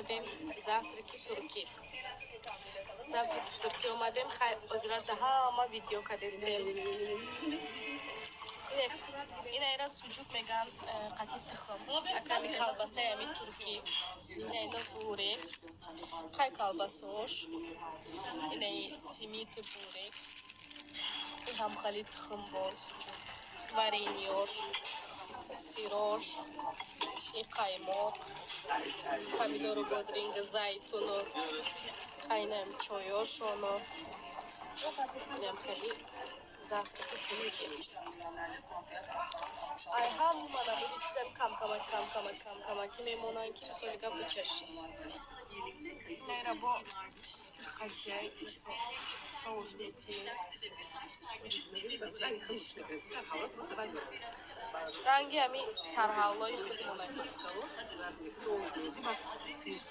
اومدیم завтраки турки. завтраки турки اومدیم озیرارت همه ویدیو کردیم. این ایران سوجوک میگن قطعی تخم. اکامی کالباسه همی ترکی. این دو بورek. خیلی کالباسوش. این سیمیت بورek. این هم خیلی تخم با سوجوک. وارینیوش. سیروش. این قایماق. پامیدور و بادرینگ زیتون. خیلی چایوشونو. این خیلی завтраки турки. ай ҳамумана мечизем камки мемонанд ки мисолига бучаши нера бо сихқатияй соушдети ранги ҳами тарҳавлои худмона